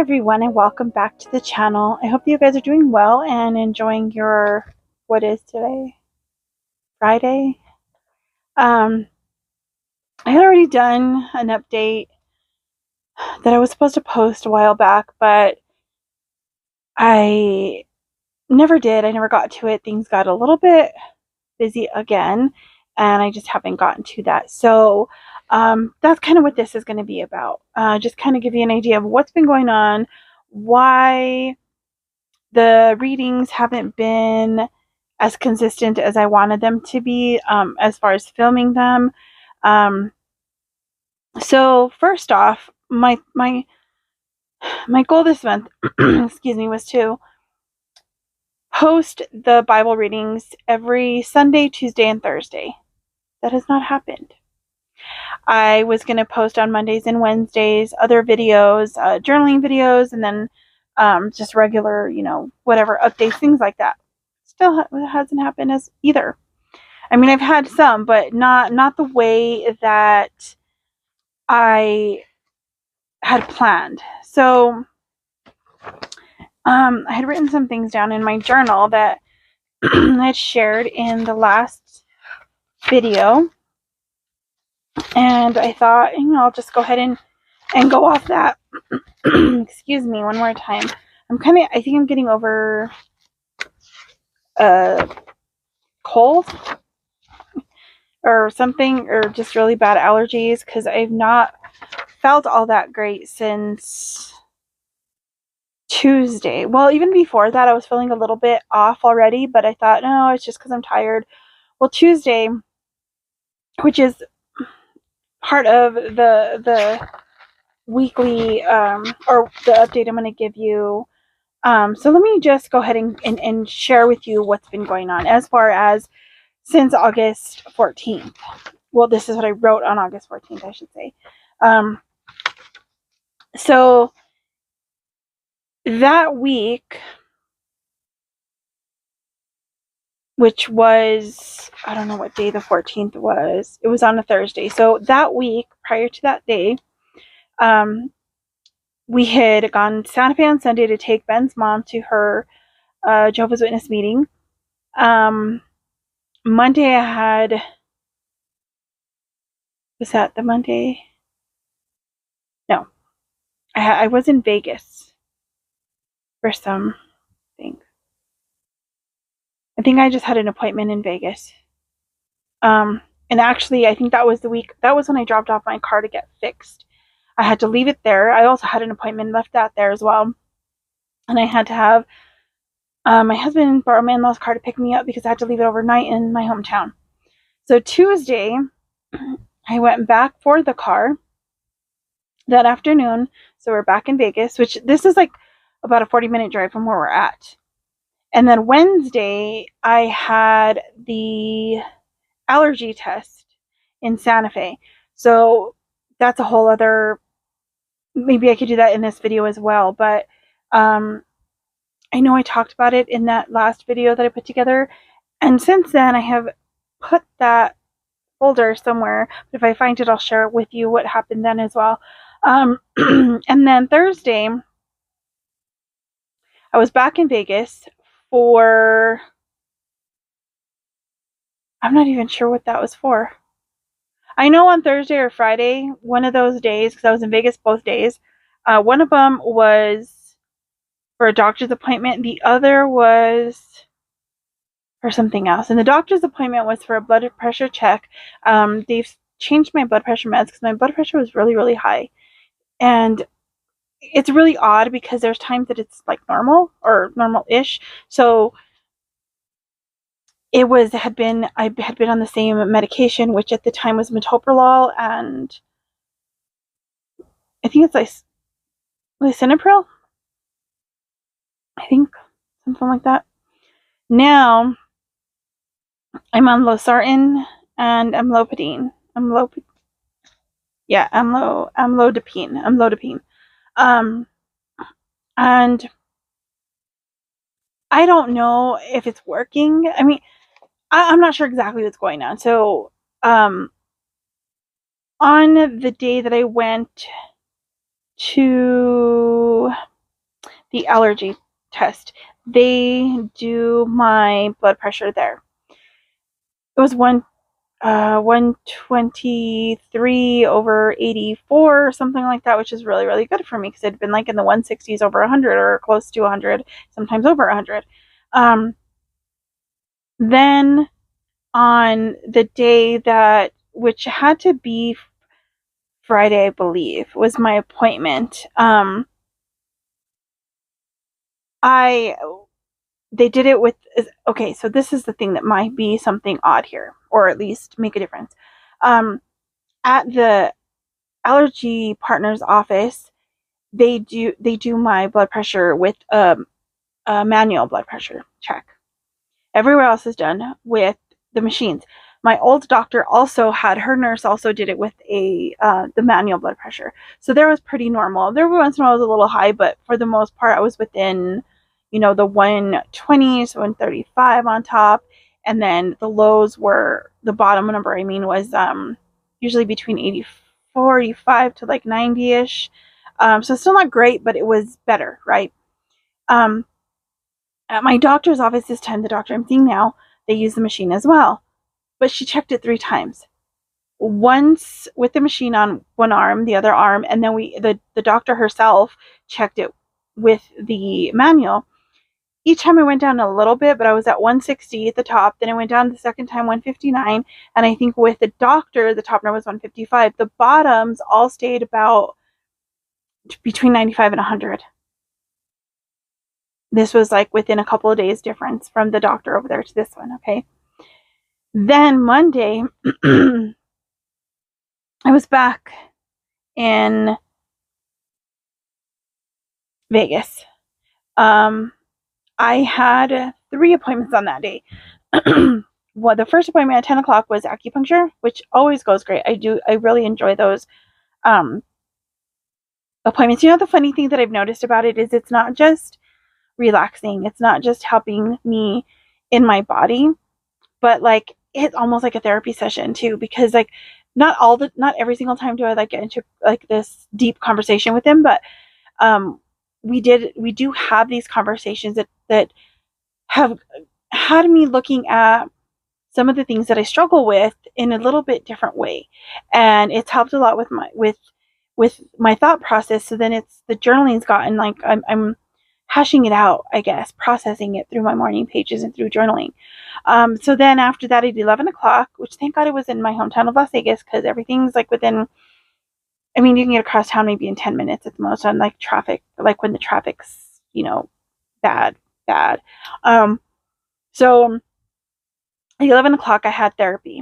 everyone, and welcome back to the channel. I hope you guys are doing well and enjoying your, what is today? Friday? I had already done an update that I was supposed to post a while back, but I never did. I never got to it. Things got a little bit busy again, and I just haven't gotten to that. So that's kind of what this is going to be about. Just kind of give you an idea of what's been going on, why the readings haven't been as consistent as I wanted them to be, as far as filming them. So first off, my goal this month, excuse me, was to post the Bible readings every Sunday, Tuesday, and Thursday. That has not happened. I was going to post on Mondays and Wednesdays other videos, journaling videos, and then just regular, whatever updates, things like that. Still hasn't happened as either. I mean, I've had some, but not the way that I had planned. So I had written some things down in my journal that I had shared in the last video, and I thought, I'll just go ahead and go off that. Excuse me one more time. I think I'm getting over a cold or something, or just really bad allergies, because I've not felt all that great since Tuesday. Well, even before that, I was feeling a little bit off already, but I thought, no, it's just because I'm tired. Well, Tuesday, which is part of the weekly or the update I'm going to give you. So let me just go ahead and share with you what's been going on as far as since August 14th. Well, this is what I wrote on August 14th, I should say. So that week, which was, I don't know what day the 14th was. It was on a Thursday. So that week, prior to that day, we had gone to Santa Fe on Sunday to take Ben's mom to her Jehovah's Witness meeting. Monday I had, was that the Monday? No. I was in Vegas for something. I think I just had an appointment in Vegas. And actually, I think that was the week, that was when I dropped off my car to get fixed. I had to leave it there. I also had an appointment, left that there as well. And I had to have my husband borrow my in-law's car to pick me up because I had to leave it overnight in my hometown. So Tuesday, I went back for the car that afternoon. So we're back in Vegas, which this is like about a 40-minute drive from where we're at. And then Wednesday, I had the allergy test in Santa Fe. So that's a whole other, maybe I could do that in this video as well. But I know I talked about it in that last video that I put together. And since then, I have put that folder somewhere. But if I find it, I'll share it with you what happened then as well. And then Thursday, I was back in Vegas for, I'm not even sure what that was for. I know on Thursday or Friday, one of those days, because I was in Vegas both days, one of them was for a doctor's appointment. The other was for something else. And the doctor's appointment was for a blood pressure check. They've changed my blood pressure meds because my blood pressure was really, really high. And it's really odd because there's times that it's like normal or normal-ish. So I had been on the same medication, which at the time was metoprolol, and I think it's like lisinopril. I think something like that. Now I'm on losartan and amlodipine. Amlodipine. And I don't know if it's working. I mean, I'm not sure exactly what's going on. So, on the day that I went to the allergy test. They do my blood pressure there. It was 123 over 84 or something like that, which is really, really good for me because it had been like in the 160s over 100 or close to 100, sometimes over 100. Then on the day that, which had to be Friday, I believe, was my appointment. They did it with, okay, so this is the thing that might be something odd here, or at least make a difference. At the allergy partner's office, they do my blood pressure with a manual blood pressure check. Everywhere else is done with the machines. My old doctor also had, her nurse also did it with the manual blood pressure. So there was pretty normal. There once in a while was a little high, but for the most part, I was within, the 120s, 135 on top. And then the lows were, the bottom number, was usually between 45 to like 90-ish. So still not great, but it was better, right? At my doctor's office this time, the doctor I'm seeing now, they use the machine as well. But she checked it 3 times. Once with the machine on one arm, the other arm, and then the doctor herself checked it with the manual. Each time I went down a little bit, but I was at 160 at the top. Then I went down the second time, 159. And I think with the doctor, the top number was 155. The bottoms all stayed about between 95 and 100. This was like within a couple of days difference from the doctor over there to this one, okay? Then Monday, I was back in Vegas. I had 3 appointments on that day. Well, the first appointment at 10 o'clock was acupuncture, which always goes great. I really enjoy those appointments. The funny thing that I've noticed about it is it's not just relaxing. It's not just helping me in my body, but like it's almost like a therapy session too, because like not every single time do I like get into like this deep conversation with them, but we do have these conversations that have had me looking at some of the things that I struggle with in a little bit different way, and it's helped a lot with my thought process. So then it's the journaling's gotten like I'm hashing it out, I guess, processing it through my morning pages and through journaling. So then after that at 11 o'clock, which thank God it was in my hometown of Las Vegas, because everything's like within, you can get across town maybe in 10 minutes at the most on like traffic, like when the traffic's, bad. So at 11 o'clock I had therapy.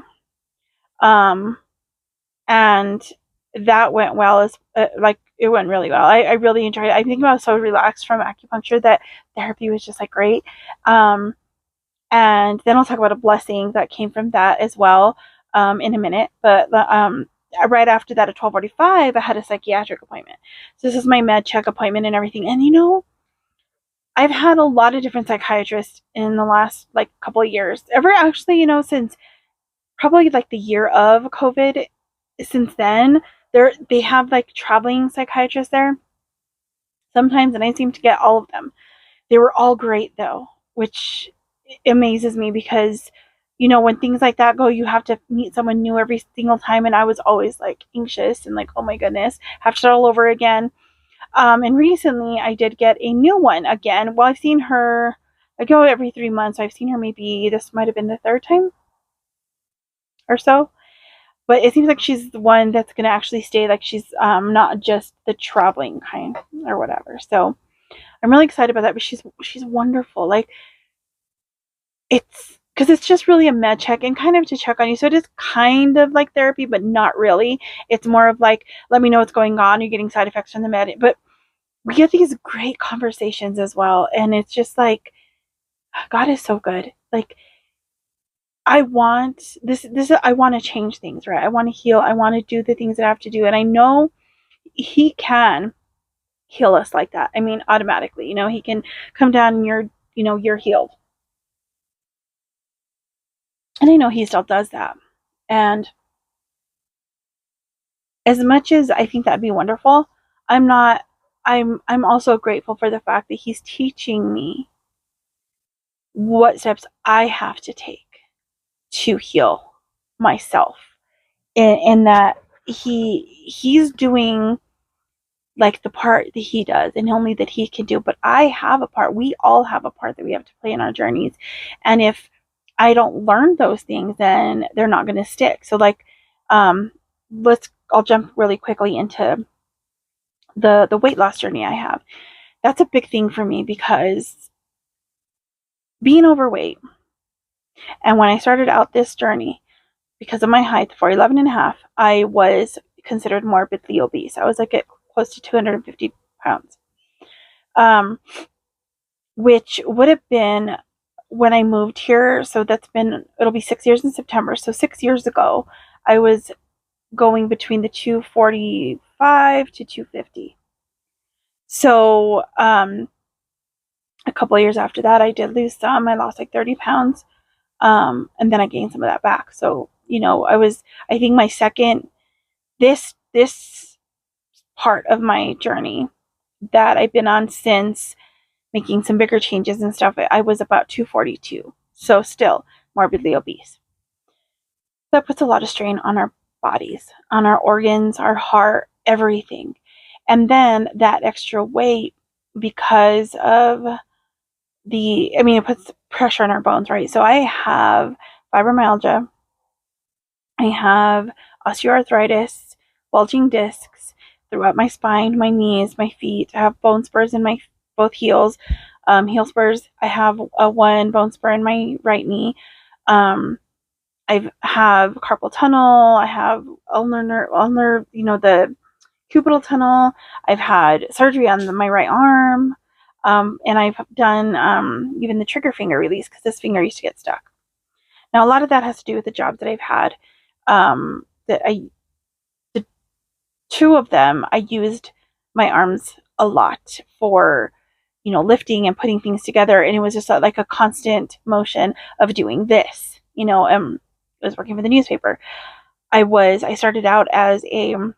And that went well, as it went really well. I really enjoyed it. I think I was so relaxed from acupuncture that therapy was just like great. And then I'll talk about a blessing that came from that as well in a minute. But right after that at 12:45, I had a psychiatric appointment. So this is my med check appointment and everything. And I've had a lot of different psychiatrists in the last like couple of years. Since probably like the year of COVID. Since then, they have like traveling psychiatrists there sometimes, and I seem to get all of them. They were all great though, which amazes me because when things like that go, you have to meet someone new every single time, and I was always like anxious and like, oh my goodness, have to start all over again. And recently I did get a new one again. Well, I've seen her, I go every 3 months. I've seen her, maybe this might have been the 3rd time or so. But it seems like she's the one that's going to actually stay. Like she's not just the traveling kind or whatever. So I'm really excited about that. But she's wonderful. Like because it's just really a med check and kind of to check on you. So it is kind of like therapy, but not really. It's more of like, let me know what's going on. You're getting side effects from the med. But we get these great conversations as well. And it's just like, God is so good. Like, I want I want to change things, right? I want to heal. I want to do the things that I have to do. And I know he can heal us like that. Automatically, he can come down and you're healed. And I know he still does that. And as much as I think that'd be wonderful, I'm not I'm also grateful for the fact that he's teaching me what steps I have to take to heal myself, and that he's doing like the part that he does and only that he can do, but I have a part. We all have a part that we have to play in our journeys, and if I don't learn those things, then they're not going to stick. So like, I'll jump really quickly into the weight loss journey I have. That's a big thing for me because being overweight, and when I started out this journey, because of my height, 4'11" and a half, I was considered morbidly obese. I was like at close to 250 pounds, which would have been when I moved here. So it'll be 6 years in September. So 6 years ago, I was going between the 245 to 250. So a couple of years after that, I did lose some. I lost like 30 pounds. And then I gained some of that back. So, I think this part of my journey that I've been on since making some bigger changes and stuff, I was about 242. So still morbidly obese. That puts a lot of strain on our bodies, on our organs, our heart, everything. And then that extra weight, because of it puts pressure on our bones, right? So I have fibromyalgia, I have osteoarthritis, bulging discs throughout my spine, my knees, my feet. I have bone spurs in my both heels, heel spurs. I have one bone spur in my right knee. I have carpal tunnel. I have ulnar, the cubital tunnel. I've had surgery on my right arm. And I've done even the trigger finger release because this finger used to get stuck. Now, a lot of that has to do with the jobs that I've had. The two of them, I used my arms a lot for, lifting and putting things together. And it was just like a constant motion of doing this, I was working for the newspaper. I started out as an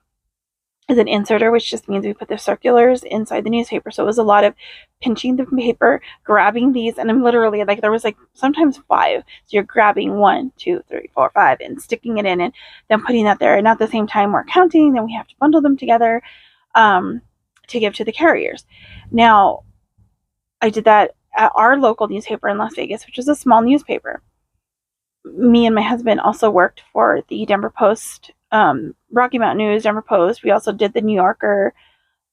inserter, which just means we put the circulars inside the newspaper. So it was a lot of pinching the paper, grabbing these, and I'm literally like, there was like sometimes 5. So you're grabbing 1, 2, 3, 4, 5 and sticking it in and then putting that there. And at the same time we're counting, then we have to bundle them together to give to the carriers. Now, I did that at our local newspaper in Las Vegas, which is a small newspaper. Me and my husband also worked for the Denver Post, Rocky Mountain News, Denver Post. We also did the New Yorker.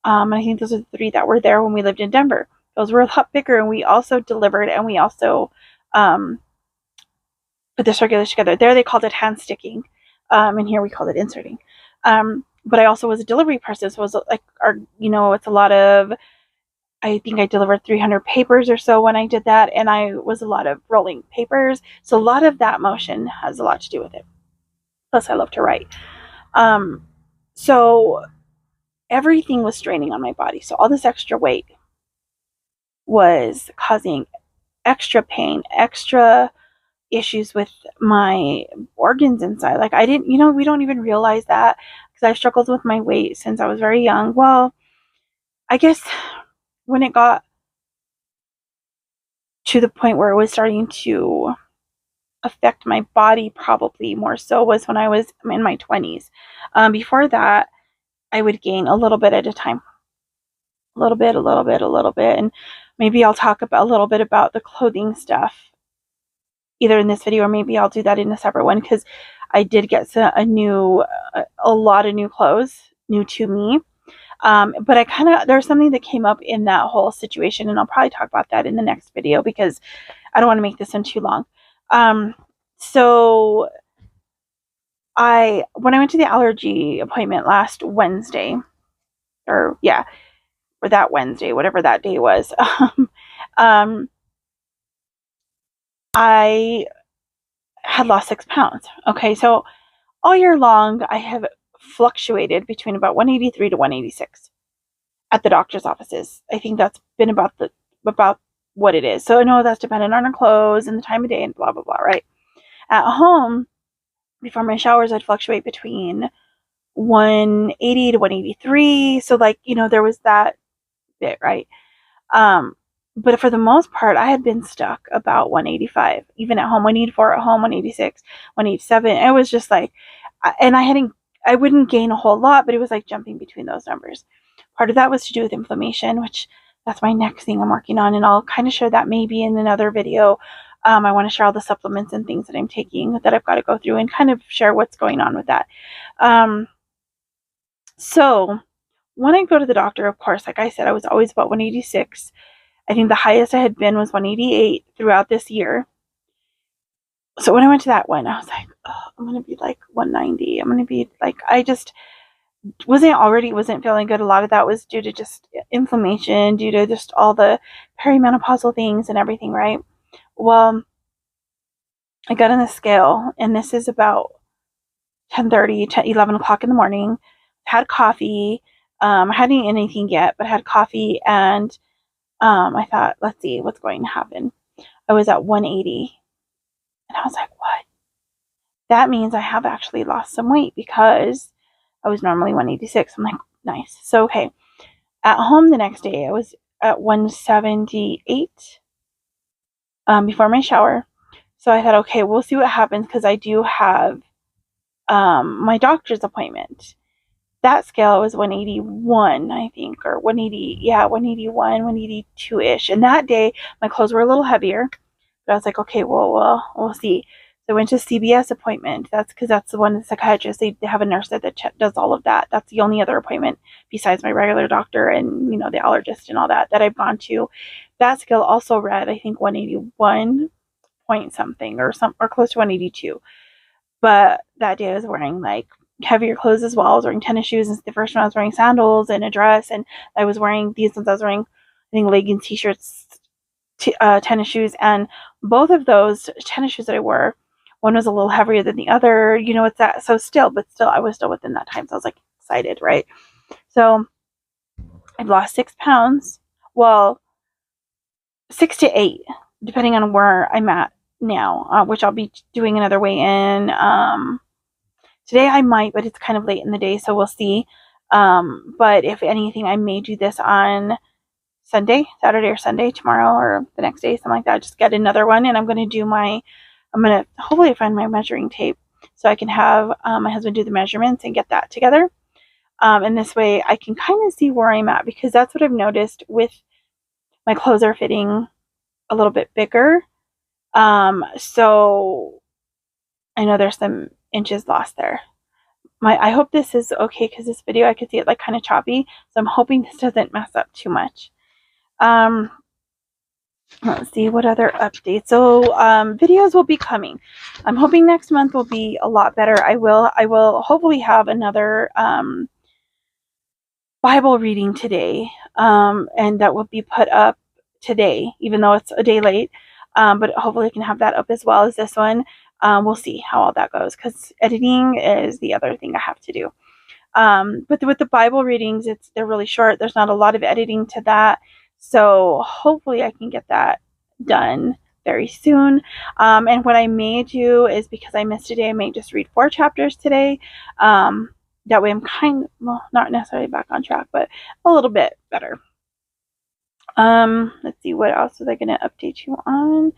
I think those are the 3 that were there when we lived in Denver. Those were a lot bigger, and we also delivered, and we also put the circulars together. There they called it hand sticking, and here we called it inserting. But I also was a delivery person, so it was like it's a lot of. I think I delivered 300 papers or so when I did that, and I was a lot of rolling papers. So a lot of that motion has a lot to do with it. Plus, I love to write. So everything was straining on my body. So all this extra weight was causing extra pain, extra issues with my organs inside. Like I didn't, we don't even realize that because I've struggled with my weight since I was very young. Well, I guess when it got to the point where it was starting to affect my body probably more so was when I was in my 20s. Before that, I would gain a little bit at a time. A little bit. And maybe I'll talk about a little bit about the clothing stuff either in this video or maybe I'll do that in a separate one because I did get a lot of new clothes, new to me. But there's something that came up in that whole situation, and I'll probably talk about that in the next video because I don't want to make this one too long. So when I went to the allergy appointment last Wednesday, or that Wednesday, whatever that day was, I had lost 6 pounds. Okay, so all year long, I have fluctuated between about 183 to 186 at the doctor's offices. I think that's been about what it is. So I know that's dependent on our clothes and the time of day and blah, blah, blah, right? At home, before my showers, I'd fluctuate between 180 to 183. So there was that bit, right? But for the most part, I had been stuck about 185, even at home, 184 at home, 186, 187. It was just like, and I wouldn't gain a whole lot, but it was like jumping between those numbers. Part of that was to do with inflammation, which that's my next thing I'm working on, and I'll kind of share that maybe in another video. I want to share all the supplements and things that I'm taking that I've got to go through and kind of share what's going on with that. So when I go to the doctor, of course, like I said, I was always about 186. I think the highest I had been was 188 throughout this year. So when I went to that one, I was like, oh, I'm going to be like 190. I'm going to be like, I just wasn't feeling good. A lot of that was due to just inflammation, due to just all the perimenopausal things and everything, right? Well, I got on the scale, and this is about 10:30, 11 o'clock in the morning. Had coffee. I hadn't eaten anything yet, but had coffee, and I thought, let's see what's going to happen. I was at 180, and I was like, what? That means I have actually lost some weight, because I was normally 186. I'm like, nice. So, okay. At home the next day, I was at 178 before my shower. So I thought, okay, we'll see what happens, because I do have my doctor's appointment. That scale was 181, I think, or 180, 181, 182-ish. And that day, my clothes were a little heavier. But I was like, okay, well, we'll see. So I went to CBS appointment. That's because that's the one, the psychiatrist. They have a nurse that does all of that. That's the only other appointment besides my regular doctor and, the allergist and all that I've gone to. That scale also read, I think, 181 point something or close to 182. But that day I was wearing like heavier clothes as well. I was wearing tennis shoes, and the first one I was wearing sandals and a dress, and I was wearing these ones. I was wearing, I think, leggings, t-shirts, tennis shoes, and both of those tennis shoes that I wore, one was a little heavier than the other. It's that. So still, I was still within that time. So I was like excited, right? So I've lost 6 pounds. Well, 6 to 8, depending on where I'm at now, which I'll be doing another weigh-in. Today I might, but it's kind of late in the day, so we'll see. But if anything, I may do this on Saturday or Sunday, tomorrow or the next day, something like that. Just get another one, and I'm going to hopefully find my measuring tape so I can have my husband do the measurements and get that together. And this way I can kind of see where I'm at, because that's what I've noticed with my clothes are fitting a little bit bigger. So I know there's some inches lost there. I hope this is okay, because this video I could see it like kind of choppy, so I'm hoping this doesn't mess up too much. Let's see what other updates. So videos will be coming. I'm hoping next month will be a lot better. I will hopefully have another Bible reading today, and that will be put up today, even though it's a day late. But hopefully I can have that up as well as this one. We'll see how all that goes, because editing is the other thing I have to do. But with the Bible readings, they're really short. There's not a lot of editing to that. So hopefully I can get that done very soon. And what I may do is, because I missed a day, I may just read 4 chapters today. That way I'm not necessarily back on track, but a little bit better. Let's see, what else was I going to update you on?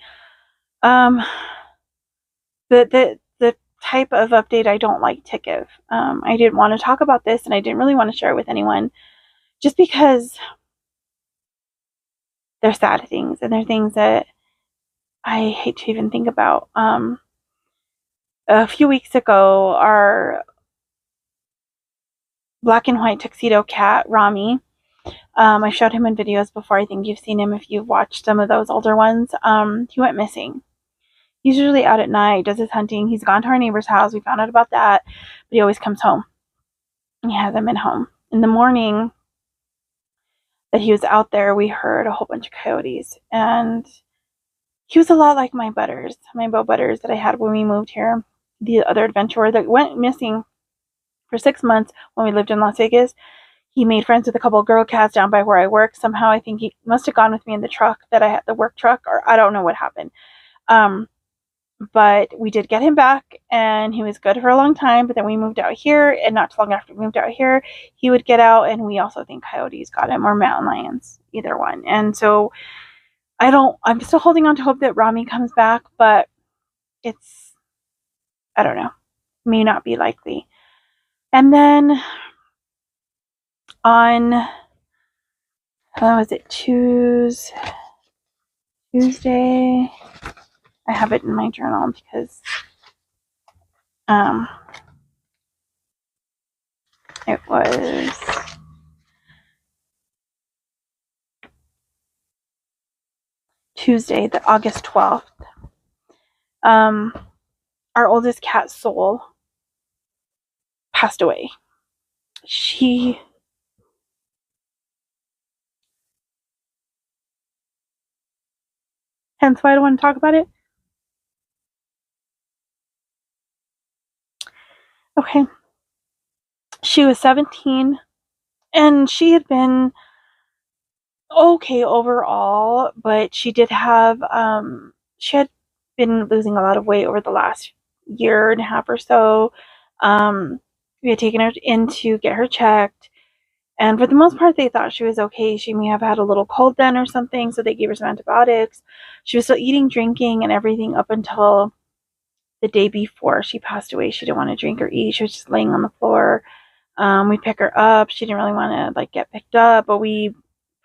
The type of update I don't like to give. I didn't want to talk about this, and I didn't really want to share it with anyone, just because they're sad things, and they're things that I hate to even think about. A few weeks ago, our black and white tuxedo cat, Rami, I showed him in videos before. I think you've seen him if you've watched some of those older ones. He went missing. He's usually out at night, does his hunting. He's gone to our neighbor's house. We found out about that, but he always comes home. He hasn't been home. In the morning that he was out there, we heard a whole bunch of coyotes, and he was a lot like my Bo Butters that I had when we moved here, the other adventurer that went missing for 6 months when we lived in Las Vegas. He made friends with a couple of girl cats down by where I work. Somehow I think he must have gone with me in the truck that I had, the work truck, or I don't know what happened. But we did get him back, and he was good for a long time. But then we moved out here, and not too long after we moved out here, he would get out, and we also think coyotes got him, or mountain lions, either one. And so I'm still holding on to hope that Rami comes back, but I don't know, may not be likely. And then on, was it Tuesday? I have it in my journal because it was Tuesday, the August 12th. Our oldest cat, Soul, passed away. Hence why I don't want to talk about it. Okay. She was 17, and she had been okay overall, but she did have, she had been losing a lot of weight over the last year and a half or so. We had taken her in to get her checked, and for the most part, they thought she was okay. She may have had a little cold then or something, so they gave her some antibiotics. She was still eating, drinking, and everything up until the day before she passed away. She didn't want to drink or eat. She was just laying on the floor. We pick her up. She didn't really want to get picked up, but we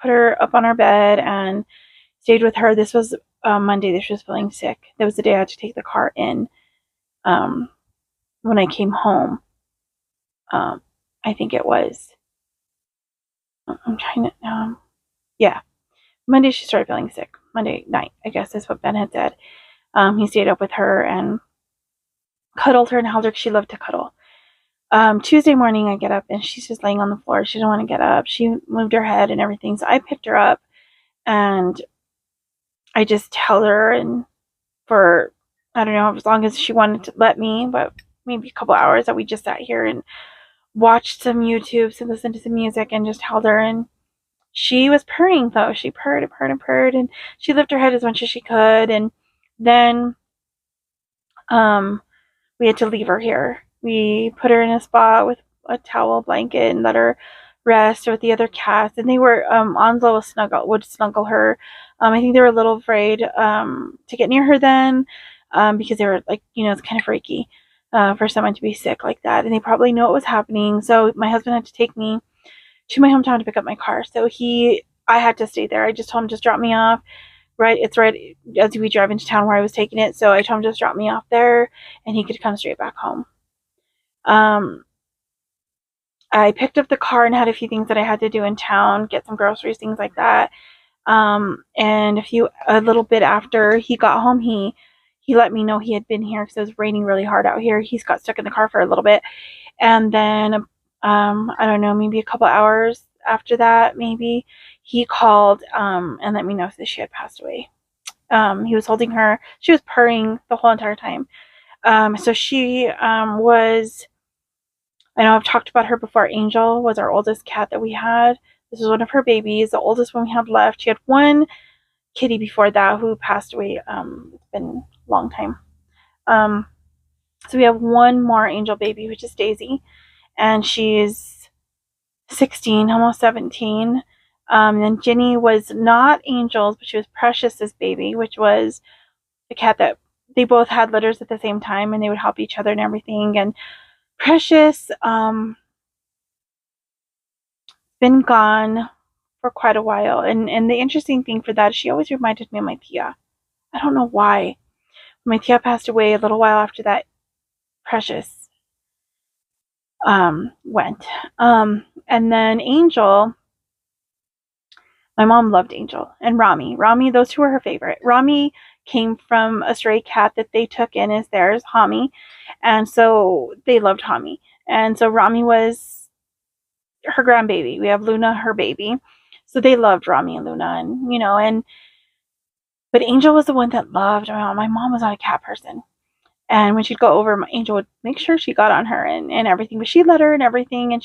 put her up on our bed and stayed with her. This was Monday that she was feeling sick. That was the day I had to take the car in. When I came home, I think it was. I'm trying to. Yeah, Monday she started feeling sick. Monday night, I guess is what Ben had said. He stayed up with her and cuddled her and held her because she loved to cuddle. Tuesday morning, I get up and she's just laying on the floor. She didn't want to get up. She moved her head and everything. So I picked her up and I just held her, and for, I don't know, as long as she wanted to let me, but maybe a couple hours, that we just sat here and watched some YouTubes and listened to some music and just held her. And she was purring though. She purred and purred and purred, and she lifted her head as much as she could. And then we had to leave her here. We put her in a spot with a towel blanket and let her rest with the other cats. And they were, Onslow would snuggle her. I think they were a little afraid to get near her then, because they were like, it's kind of freaky for someone to be sick like that. And they probably know what was happening. So my husband had to take me to my hometown to pick up my car. So I had to stay there. I just told him, just drop me off. It's right as we drive into town where I was taking it. So I told him just drop me off there and he could come straight back home. I picked up the car and had a few things that I had to do in town, get some groceries, things like that. And a little bit after he got home, he let me know he had been here because it was raining really hard out here. He's got stuck in the car for a little bit. And then, I don't know, maybe a couple hours after that, maybe, he called and let me know that she had passed away. He was holding her. She was purring the whole entire time. So she was, I know I've talked about her before. Angel was our oldest cat that we had. This was one of her babies, the oldest one we had left. She had one kitty before that who passed away. It's been a long time. So we have one more Angel baby, which is Daisy, and she's 16, almost 17. And Ginny was not Angel's, but she was Precious's baby, which was the cat that they both had litters at the same time, and they would help each other and everything. And Precious been gone for quite a while, and the interesting thing for that is she always reminded me of my tia. I don't know why. My tia passed away a little while after that. Precious went. And then Angel, my mom loved Angel, and Rami. Those two were her favorite. Rami came from a stray cat that they took in as theirs, Hami, and so they loved Hami. And so Rami was her grandbaby. We have Luna, her baby. So they loved Rami and Luna, and but Angel was the one that loved my mom. My mom was not a cat person. And when she'd go over, my Angel would make sure she got on her and everything. But she let her and everything, and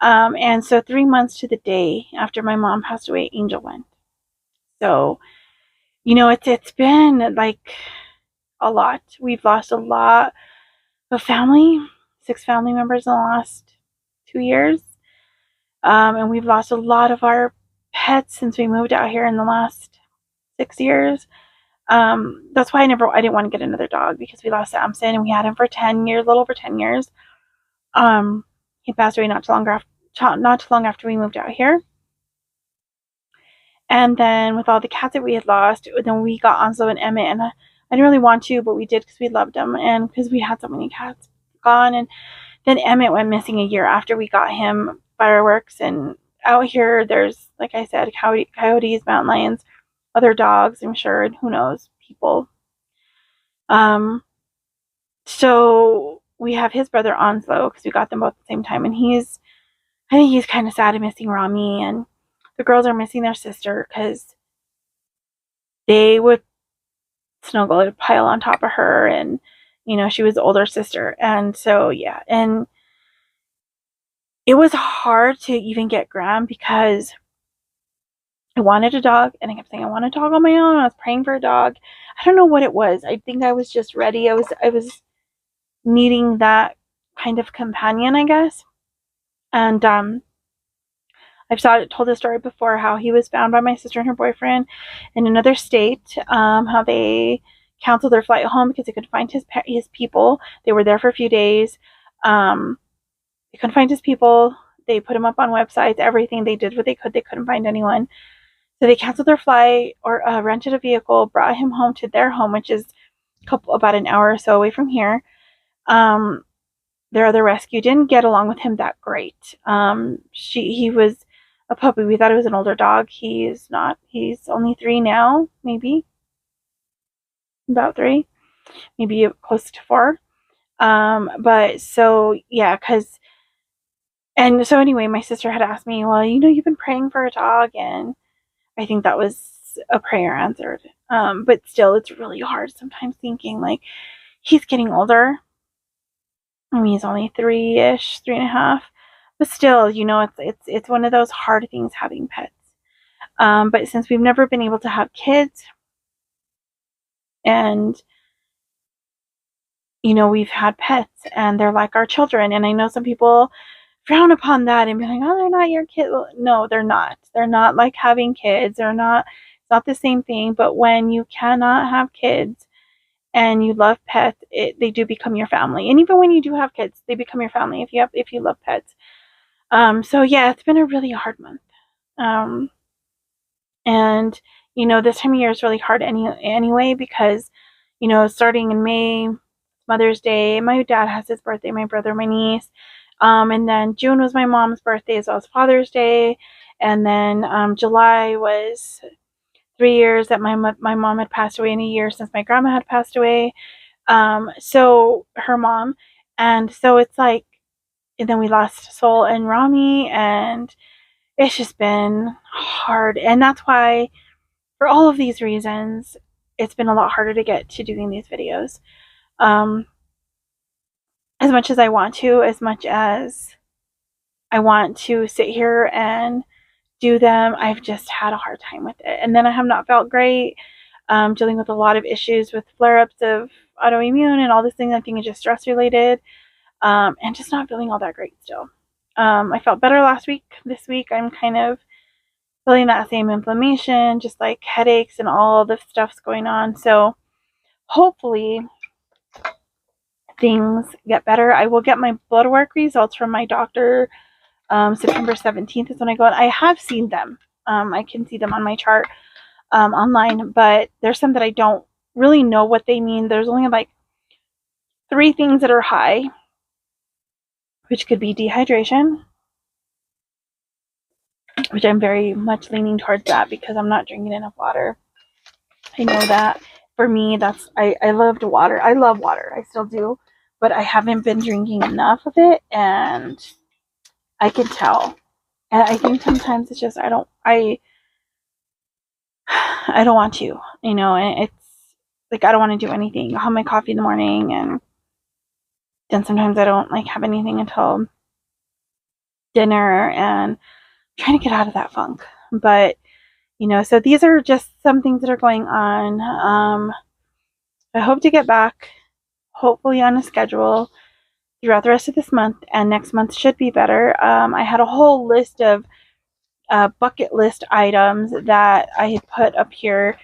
and so 3 months to the day after my mom passed away, Angel went. So, it's been like a lot. We've lost a lot of family, 6 family members in the last 2 years. And we've lost a lot of our pets since we moved out here in the last 6 years. That's why I didn't want to get another dog, because we lost Samson and we had him for 10 years, a little over 10 years. He passed away not too long after we moved out here. And then with all the cats that we had lost, then we got Onslow and Emmett, and I didn't really want to, but we did because we loved them and because we had so many cats gone. And then Emmett went missing a year after we got him. Fireworks, and out here there's, like I said, coyotes, mountain lions, other dogs, I'm sure, and who knows, people. So we have his brother Onslow, because we got them both at the same time, and I think he's kind of sad and missing Rami, and the girls are missing their sister because they would snuggle and pile on top of her, and she was the older sister. And so yeah, and it was hard to even get Graham because I wanted a dog, and I kept saying I want a dog on my own. I was praying for a dog. I don't know what it was. I think I was just ready. I was needing that kind of companion, I guess. And I've told this story before, how he was found by my sister and her boyfriend in another state. How they canceled their flight home because they couldn't find his people. They were there for a few days. They couldn't find his people. They put him up on websites, everything. They did what they could. They couldn't find anyone. So they canceled their flight, or rented a vehicle, brought him home to their home, which is about an hour or so away from here. Their other rescue didn't get along with him that great. He was a puppy. We thought it was an older dog. He is not. He's only 3 now, maybe. About 3. Maybe close to 4. But so, yeah, and so anyway, my sister had asked me, well, you've been praying for a dog, and I think that was a prayer answered. But still, it's really hard sometimes thinking, like, he's getting older. I mean, he's only 3-ish, 3.5. But still, it's one of those hard things having pets. But since we've never been able to have kids, and we've had pets, and they're like our children, and I know some people frown upon that and be like, oh, they're not your kid. Well, no, they're not. They're not like having kids. It's not the same thing. But when you cannot have kids and you love pets, they do become your family. And even when you do have kids, they become your family if you love pets. So yeah, it's been a really hard month. And this time of year is really hard anyway, because starting in May, Mother's Day, my dad has his birthday, my brother, my niece. And then June was my mom's birthday, as well as Father's Day. And then July was 3 years that my mom had passed away, and a year since my grandma had passed away. So her mom. And so it's like, and then we lost Sol and Rami, and it's just been hard. And that's why, for all of these reasons, it's been a lot harder to get to doing these videos. As much as I want to, as much as I want to sit here and do them, I've just had a hard time with it. And then I have not felt great, dealing with a lot of issues with flare-ups of autoimmune and all this things. I think it's just stress related, and just not feeling all that great still. I felt better last week. This week I'm kind of feeling that same inflammation, just like headaches and all the stuff's going on. So hopefully things get better. I will get my blood work results from my doctor. September 17th is when I go, and I have seen them. I can see them on my chart online, but there's some that I don't really know what they mean. There's only like 3 things that are high, which could be dehydration, which I'm very much leaning towards that because I'm not drinking enough water. I know that for me, I loved water. I love water. I still do, but I haven't been drinking enough of it, and I can tell. And I think sometimes it's just I don't want to, and it's like I don't want to do anything. I'll have my coffee in the morning, and then sometimes I don't like have anything until dinner, and I'm trying to get out of that funk. But so these are just some things that are going on. I hope to get back, hopefully on a schedule throughout the rest of this month, and next month should be better. I had a whole list of bucket list items that I had put up here.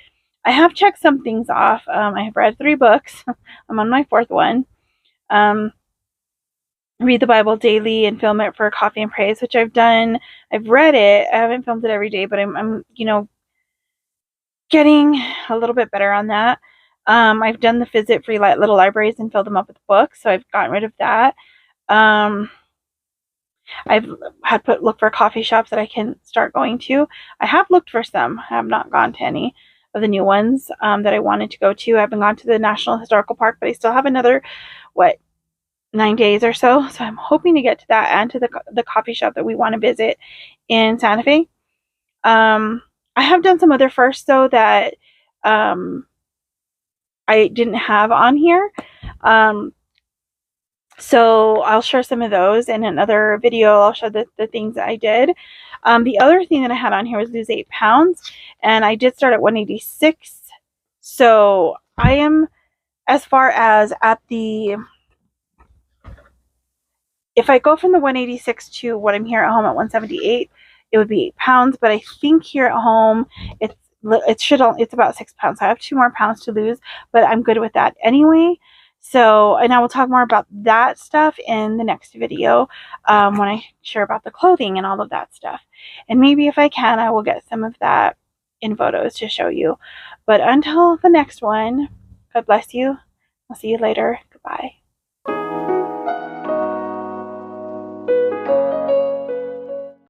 I have checked some things off. I have read 3 books. I'm on my 4th one. Read the Bible daily and film it for Coffee and Praise, which I've done. I've read it. I haven't filmed it every day, but I'm getting a little bit better on that. I've done the visit free little libraries and filled them up with books, so I've gotten rid of that. I've had look for coffee shops that I can start going to. I have looked for some. I have not gone to any of the new ones that I wanted to go to. I haven't gone to the National Historical Park, but I still have another, 9 days or so. So I'm hoping to get to that and to the coffee shop that we want to visit in Santa Fe. I have done some other firsts, though, that I didn't have on here. So I'll share some of those in another video. I'll show the things that I did. The other thing that I had on here was lose 8 pounds, and I did start at 186. So I am, as far as if I go from the 186 to what I'm here at home at 178, it would be 8 pounds. But I think here at home, it's about 6 pounds. So I have 2 more pounds to lose, but I'm good with that anyway. So, and I will talk more about that stuff in the next video when I share about the clothing and all of that stuff. And maybe if I can, I will get some of that in photos to show you. But until the next one, God bless you. I'll see you later. Goodbye.